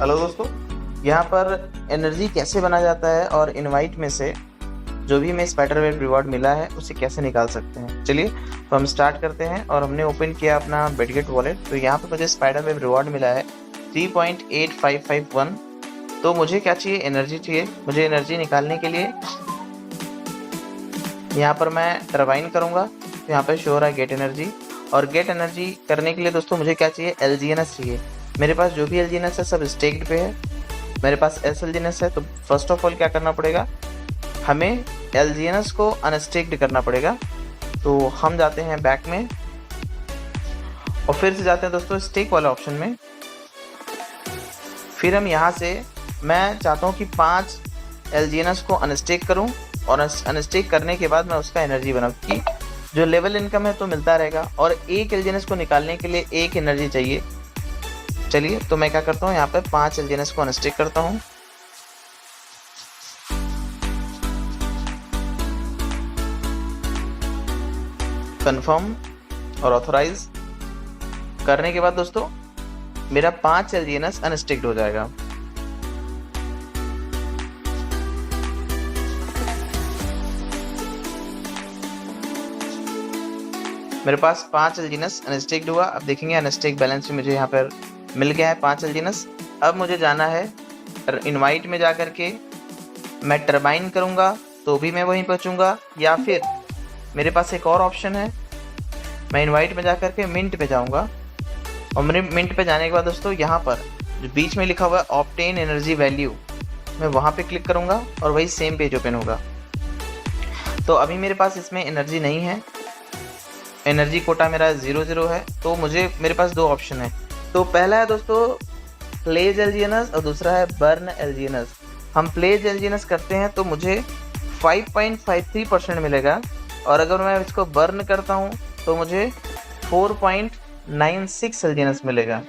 Hello दोस्तों, यहाँ पर एनर्जी कैसे बना जाता है और इनवाइट में से जो भी हमें स्पाइडर वेब रिवॉर्ड मिला है उसे कैसे निकाल सकते हैं। चलिए तो हम स्टार्ट करते हैं और हमने ओपन किया अपना बिटगेट वॉलेट। तो यहाँ पर मुझे स्पाइडर वेब रिवॉर्ड मिला है 3.8551। तो मुझे क्या चाहिए, एनर्जी चाहिए। मुझे एनर्जी निकालने के लिए यहाँ पर मैं टरबाइन करूँगा। तो यहाँ पर शो हो रहा है गेट एनर्जी, और गेट एनर्जी करने के लिए दोस्तों मुझे क्या चाहिए, LGNS चाहिए। मेरे पास जो भी LGNS है सब स्टेक्ड पे है। मेरे पास SLGNS है। तो फर्स्ट ऑफ ऑल क्या करना पड़ेगा, हमें LGNS को अनस्टेक्ड करना पड़ेगा। तो हम जाते हैं बैक में और फिर से जाते हैं दोस्तों स्टेक वाले ऑप्शन में। फिर हम यहाँ से, मैं चाहता हूँ कि 5 LGNS को अनस्टेक करूँ और अनस्टेक करने के बाद मैं उसका एनर्जी बनाऊँ कि जो लेवल इनकम है तो मिलता रहेगा। और एक LGNS को निकालने के लिए एक एनर्जी चाहिए। चलिए तो मैं क्या करता हूँ, यहाँ पे 5 LGNS को अनस्टेक करता हूँ। कंफर्म और ऑथराइज करने के बाद दोस्तों मेरा 5 LGNS अनस्टेक्ड हो जाएगा। मेरे पास 5 LGNS अनस्टेक्ड हुआ। अब देखेंगे अनस्टेक बैलेंस भी मुझे यहाँ पर मिल गया है 5 LGNS। अब मुझे जाना है इनवाइट में जा कर के मैं टरबाइन करूँगा तो भी मैं वहीं पहुँचूँगा, या फिर मेरे पास एक और ऑप्शन है, मैं इनवाइट में जा कर के मिंट पे जाऊँगा। और मेरे मिंट पे जाने के बाद दोस्तों यहाँ पर जो बीच में लिखा हुआ है ऑब्टेन एनर्जी वैल्यू, मैं वहाँ पे क्लिक करूँगा और वही सेम पेज ओपन होगा। तो अभी मेरे पास इसमें एनर्जी नहीं है, एनर्जी कोटा मेरा 0 है। तो मेरे पास दो ऑप्शन है। तो पहला है दोस्तों प्लेज LGNS और दूसरा है बर्न LGNS। हम प्लेज LGNS करते हैं तो मुझे 5.53% मिलेगा, और अगर मैं इसको बर्न करता हूँ तो मुझे 4.96 LGNS मिलेगा।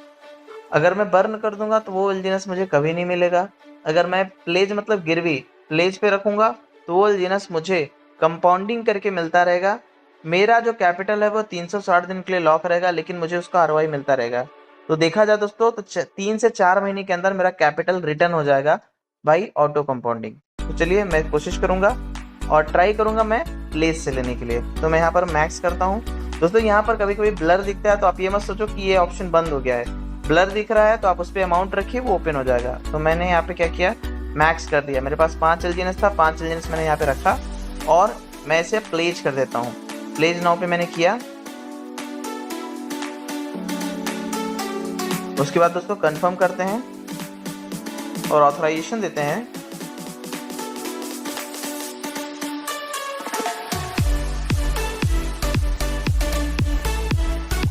अगर मैं बर्न कर दूंगा तो वो LGNS मुझे कभी नहीं मिलेगा। अगर मैं प्लेज मतलब गिरवी प्लेज पे रखूंगा तो वो LGNS मुझे कंपाउंडिंग करके मिलता रहेगा। मेरा जो कैपिटल है वो 360 दिन के लिए लॉक रहेगा, लेकिन मुझे उसका ROI मिलता रहेगा। तो देखा जाए दोस्तों तो 3 से 4 महीने के अंदर मेरा कैपिटल रिटर्न हो जाएगा बाई ऑटो कंपाउंडिंग। तो चलिए मैं कोशिश करूंगा और ट्राई करूंगा मैं प्लेज से लेने के लिए। तो मैं यहाँ पर मैक्स करता हूँ दोस्तों। यहाँ पर कभी कभी ब्लर दिखता है तो आप ये मत सोचो कि ये ऑप्शन बंद हो गया है। ब्लर दिख रहा है तो आप उस पर अमाउंट रखिए, वो ओपन हो जाएगा। तो मैंने यहाँ पे क्या किया, मैक्स कर दिया। मेरे पास 5 LGNS था, 5 LGNS मैंने यहाँ पे रखा और मैं इसे प्लेज कर देता हूँ। प्लेज नाउ पे मैंने किया। उसके बाद दोस्तों कंफर्म करते हैं और ऑथराइजेशन देते हैं।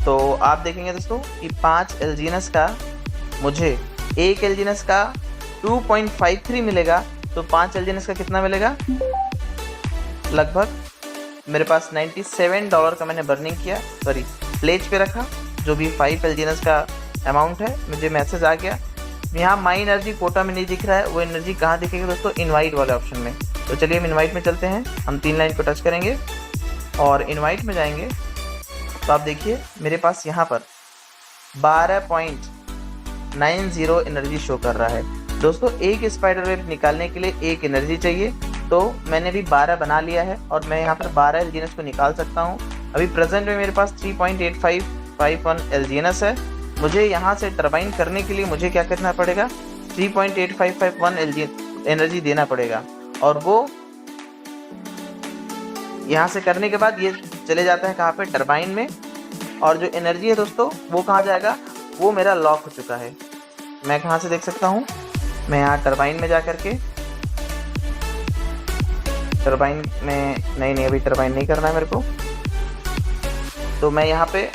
तो आप देखेंगे दोस्तों कि 5 LGNS का मुझे एक LGNS का 2.53 मिलेगा। तो 5 LGNS का कितना मिलेगा, लगभग मेरे पास $97 का मैंने बर्निंग किया, सॉरी प्लेज पे रखा। जो भी 5 LGNS का अमाउंट है, मुझे मैसेज आ गया। यहाँ माई एनर्जी कोटा में नहीं दिख रहा है, वो एनर्जी कहाँ दिखेगी दोस्तों, इनवाइट वाले ऑप्शन में। तो चलिए हम इनवाइट में चलते हैं। हम 3 लाइन को टच करेंगे और इनवाइट में जाएंगे। तो आप देखिए मेरे पास यहाँ पर 12.90 एनर्जी शो कर रहा है। दोस्तों एक स्पाइडर वेब निकालने के लिए एक एनर्जी चाहिए। तो मैंने भी 12 बना लिया है और मैं यहाँ पर 12 LGNS को निकाल सकता हूँ। अभी प्रेजेंट में मेरे पास 3.8551 LGNS है। मुझे यहाँ से टरबाइन करने के लिए मुझे क्या करना पड़ेगा, 3.8551 एनर्जी देना पड़ेगा। और वो यहाँ से करने के बाद ये चले जाता है कहाँ पे, टरबाइन में। और जो एनर्जी है दोस्तों वो कहाँ जाएगा, वो मेरा लॉक हो चुका है। मैं कहाँ से देख सकता हूँ, मैं यहाँ टरबाइन में जा करके, टरबाइन में नहीं अभी टरबाइन नहीं करना है मेरे को। तो मैं यहाँ पे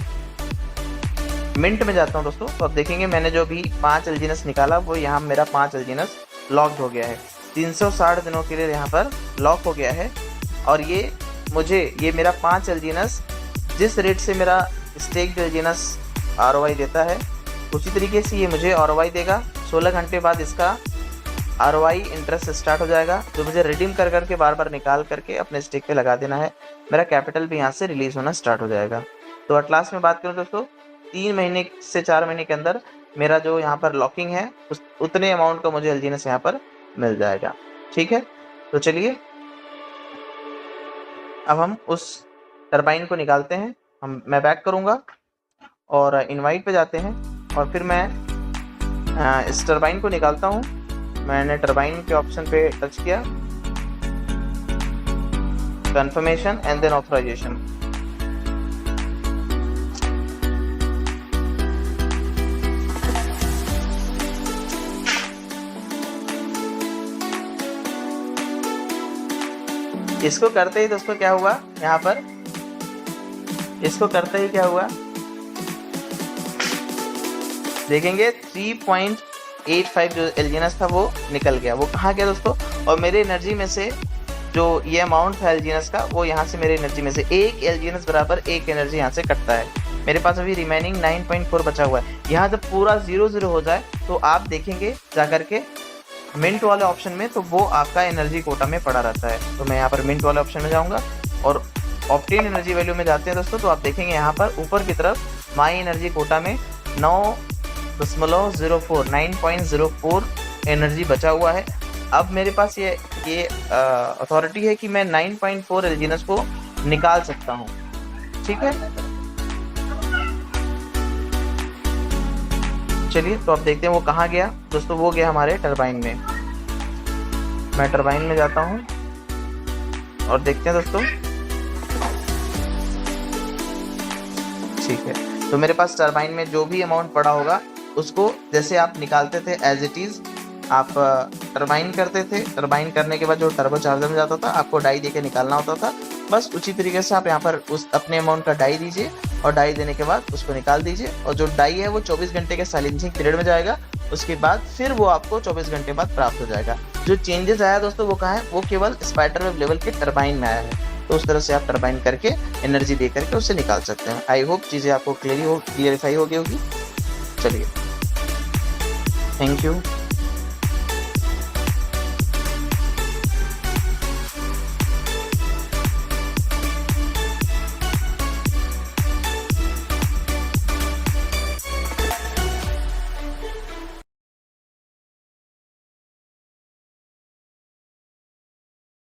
मिंट में जाता हूँ दोस्तों। तो अब देखेंगे मैंने जो भी 5 LGNS निकाला वो यहाँ मेरा 5 LGNS लॉक्ड हो गया है। 360 दिनों के लिए यहाँ पर लॉक हो गया है। और ये मेरा 5 LGNS जिस रेट से मेरा स्टेक्ड LGNS ROI देता है, उसी तरीके से ये मुझे ROI देगा। 16 घंटे बाद इसका ROI इंटरेस्ट स्टार्ट हो जाएगा, जो मुझे रिडीम कर करके बार बार निकाल करके अपने स्टेक पे लगा देना है। मेरा कैपिटल भी यहाँ से रिलीज होना स्टार्ट हो जाएगा। तो एट लास्ट में बात करूँ दोस्तों, 3 महीने से 4 महीने के अंदर मेरा जो यहाँ पर लॉकिंग है उस उतने अमाउंट का मुझे एलजीएनएस यहाँ पर मिल जाएगा। ठीक है, तो चलिए अब हम उस टरबाइन को निकालते हैं। मैं बैक करूँगा और इनवाइट पे जाते हैं और फिर मैं इस टरबाइन को निकालता हूँ। मैंने टरबाइन के ऑप्शन पे टच किया, कंफर्मेशन एंड देन ऑथराइजेशन। इसको करते ही दोस्तों क्या हुआ, यहाँ पर इसको करते ही क्या हुआ देखेंगे 3.85 जो एलजीएनएस था वो निकल गया। वो कहाँ गया दोस्तों, और मेरे एनर्जी में से जो ये अमाउंट था एलजीएनएस का वो यहाँ से मेरे एनर्जी में से एक एलजीएनएस बराबर एक एनर्जी यहाँ से कटता है। मेरे पास अभी रिमेनिंग 9.4 बचा हुआ है। यहाँ जब पूरा 0-0 हो जाए तो आप देखेंगे जा करके मिंट वाले ऑप्शन में, तो वो आपका एनर्जी कोटा में पड़ा रहता है। तो मैं यहाँ पर मिंट वाले ऑप्शन में जाऊँगा और ऑप्टेन एनर्जी वैल्यू में जाते हैं दोस्तों, तो आप देखेंगे यहाँ पर ऊपर की तरफ माई एनर्जी कोटा में 9.04 एनर्जी बचा हुआ है। अब मेरे पास ये अथॉरिटी है कि मैं 9.4 एलजीएनएस को निकाल सकता हूँ। ठीक है, चलिए तो अब देखते हैं वो कहाँ गया दोस्तों। वो गया हमारे टरबाइन में। मैं टरबाइन में जाता हूँ और देखते हैं दोस्तों। ठीक है, तो मेरे पास टरबाइन में जो भी अमाउंट पड़ा होगा उसको जैसे आप निकालते थे एज इट इज आप टरबाइन करते थे। टरबाइन करने के बाद जो टर्बो चार्जर में जाता था आपको डाई देके निकालना होता था। बस उसी तरीके से आप यहाँ पर उस अपने अमाउंट का डाई दीजिए और डाई देने के बाद उसको निकाल दीजिए, और जो डाई है वो 24 घंटे के साइलेंसिंग पीरियड में जाएगा। उसके बाद फिर वो आपको 24 घंटे बाद प्राप्त हो जाएगा। जो चेंजेस आया दोस्तों वो कहाँ है, वो केवल स्पाइडरवेव लेवल के टरबाइन में आया है। तो उस तरह से आप टरबाइन करके एनर्जी दे करके उससे निकाल सकते हैं। आई होप चीज़ें आपको क्लियरिफाई हो गई होगी। चलिए, थैंक यू।